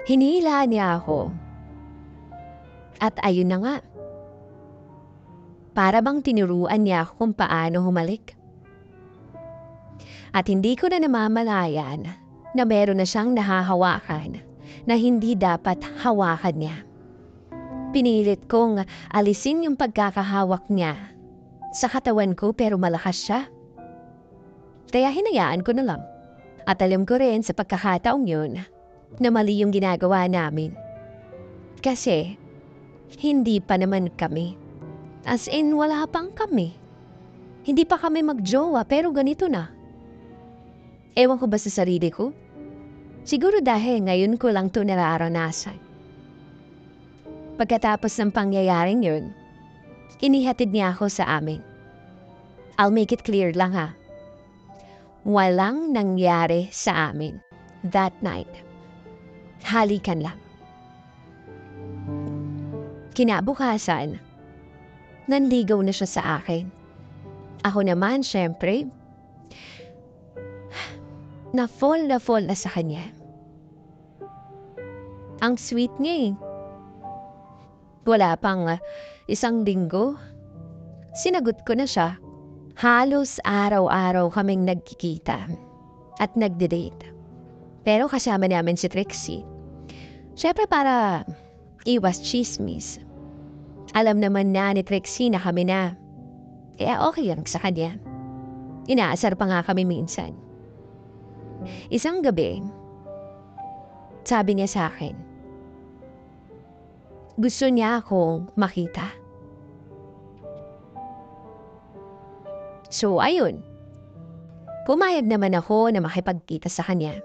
Hinila niya ako. At ayun na nga, para bang tinuruan niya ako kung paano humalik. At hindi ko na namamalayan na meron na siyang nahahawakan na hindi dapat hawakan niya. Pinilit kong alisin yung pagkakahawak niya sa katawan ko pero malakas siya. Kaya hinayaan ko na lang. At alam ko rin sa pagkakataong yun na mali yung ginagawa namin. Kasi hindi pa naman kami. As in wala pang kami. Hindi pa kami magjowa pero ganito na. Ewan ko ba sa sarili ko? Siguro dahil ngayon ko lang ito nararanasan. Pagkatapos ng pangyayaring yun, inihatid niya ako sa amin. I'll make it clear lang ha. Walang nangyari sa amin that night. Halikan lang. Kinabukasan, nanligaw na siya sa akin. Ako naman, syempre, na fall na sa kanya. Ang sweet niya eh. Wala pang isang linggo, sinagot ko na siya. Halos araw-araw kaming nagkikita at nagde-date. Pero kasama namin si Trixie. Syempre para iwas chismis. Alam naman na ni Trixie na kami na. Kaya okay lang sa kanya. Inaasar pa nga kami minsan. Isang gabi, sabi niya sa akin, gusto niya akong makita. So ayun, pumayag naman ako na makipagkita sa kanya.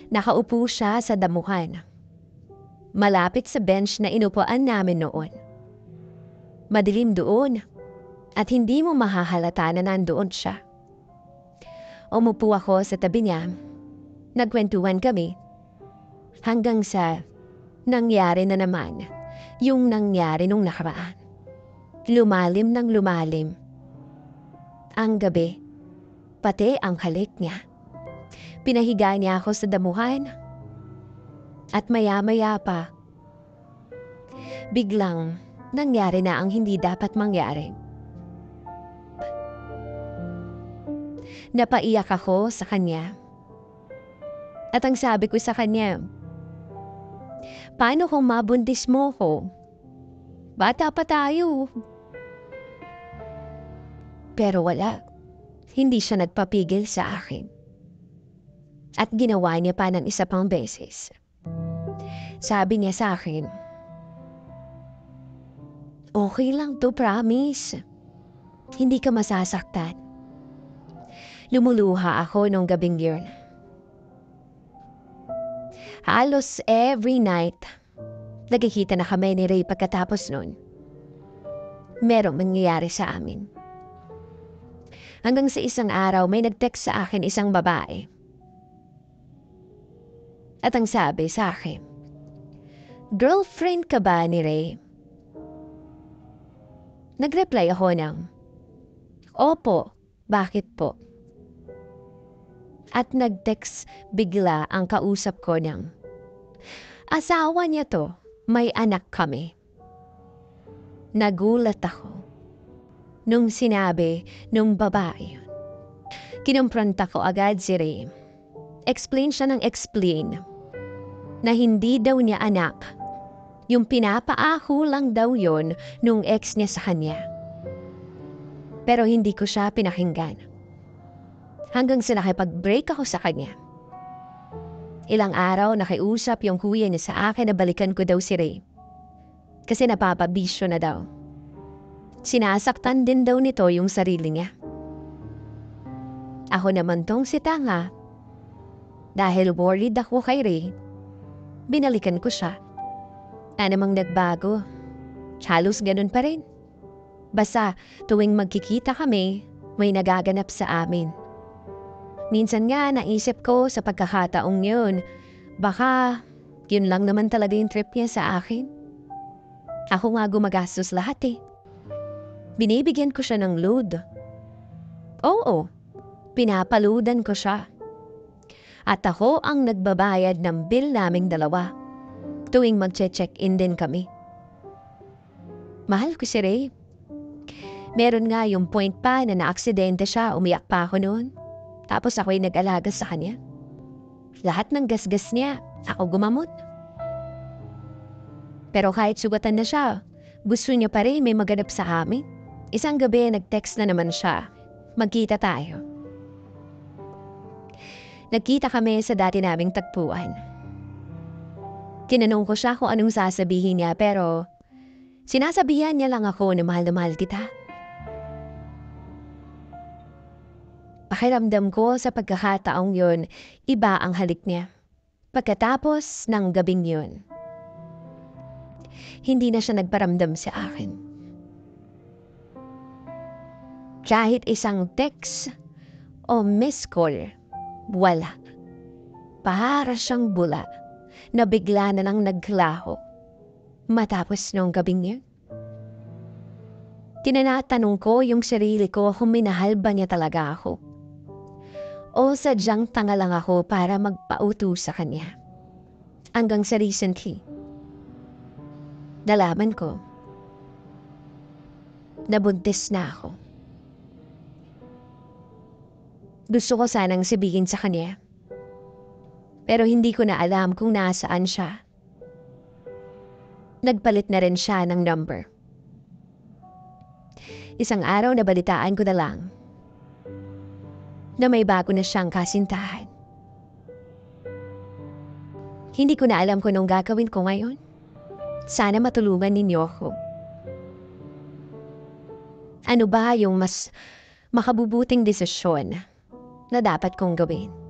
Nakaupo siya sa damuhan, malapit sa bench na inupuan namin noon. Madilim doon at hindi mo mahahalata na nandoon siya. Umupo ako sa tabi niya, nagkwentuhan kami, hanggang sa nangyari na naman yung nangyari nung nakaraan. Lumalim ng lumalim ang gabi, pati ang halik niya. Pinahiga niya ako sa damuhan at maya-maya pa, biglang nangyari na ang hindi dapat mangyari. Napaiyak ako sa kanya. At ang sabi ko sa kanya, paano kung mabuntis mo ko? Bata pa tayo. Pero wala. Hindi siya nagpapigil sa akin. At ginawa niya pa ng isa pang beses. Sabi niya sa akin, okay lang to, promise. Hindi ka masasaktan. Lumuluha ako nung gabing yun. Halos every night, nagkikita na kami ni Ray pagkatapos nun. Merong mangyayari sa amin. Hanggang sa isang araw, may nag-text sa akin isang babae. At ang sabi sa akin, girlfriend ka ba ni Ray? Nag-reply ako ng, opo, bakit po? At nag-text bigla ang kausap ko ng, asawa niya to, may anak kami. Nagulat ako nung sinabi nung babae yun. Kinumpronta ko agad si Ray. Explain siya ng explain na hindi daw niya anak. Yung pinapaako lang daw yon nung ex niya sa kanya. Pero hindi ko siya pinakinggan. Hanggang sa nakipag-break ako sa kanya. Ilang araw nakiusap yung kuya niya sa akin na balikan ko daw si Ray. Kasi napapabisyo na daw. Sinasaktan din daw nito yung sarili niya. Ako naman tong si tanga. Dahil worried ako kay Ray, binalikan ko siya. Namang nagbago. Halos ganun pa rin. Basta tuwing magkikita kami, may nagaganap sa amin. Minsan nga naisip ko sa pagkakataong yun, baka yun lang naman talaga yung trip niya sa akin. Ako nga gumagastos lahat eh. Binibigyan ko siya ng load. Oo, pinapaludan ko siya. At ako ang nagbabayad ng bill naming dalawa tuwing magche-check-in din kami. Mahal ko si Ray. Meron nga yung point pa na naaksidente siya, umiyak pa ako noon. Tapos ako'y nag-alaga sa kanya. Lahat ng gasgas niya, ako gumamot. Pero kahit sugatan na siya, gusto niya pa rin may maganap sa amin. Isang gabi nag-text na naman siya. Magkita tayo. Nagkita kami sa dati naming tagpuan. Tinanong ko siya kung anong sasabihin niya pero sinasabihan niya lang ako na mahal kita. Pakiramdam ko sa pagkakataong yun, iba ang halik niya. Pagkatapos ng gabing yun, hindi na siya nagparamdam sa akin. Kahit isang text o missed call, wala. Para siyang bula na bigla na nang naglaho matapos nung gabing yun. Tinatanong ko yung sarili ko kung minahal ba niya talaga ako. O sadyang tanga lang ako para magpauto sa kanya. Hanggang sa recently, nalaman ko, nabuntis na ako. Gusto ko sanang sabihin sa kanya, pero hindi ko na alam kung nasaan siya. Nagpalit na rin siya ng number. Isang araw nabalitaan ko na lang na may bago na siyang kasintahan. Hindi ko na alam kung anong gagawin ko ngayon. Sana matulungan ninyo ako. Ano ba yung mas makabubuting desisyon na dapat kong gawin?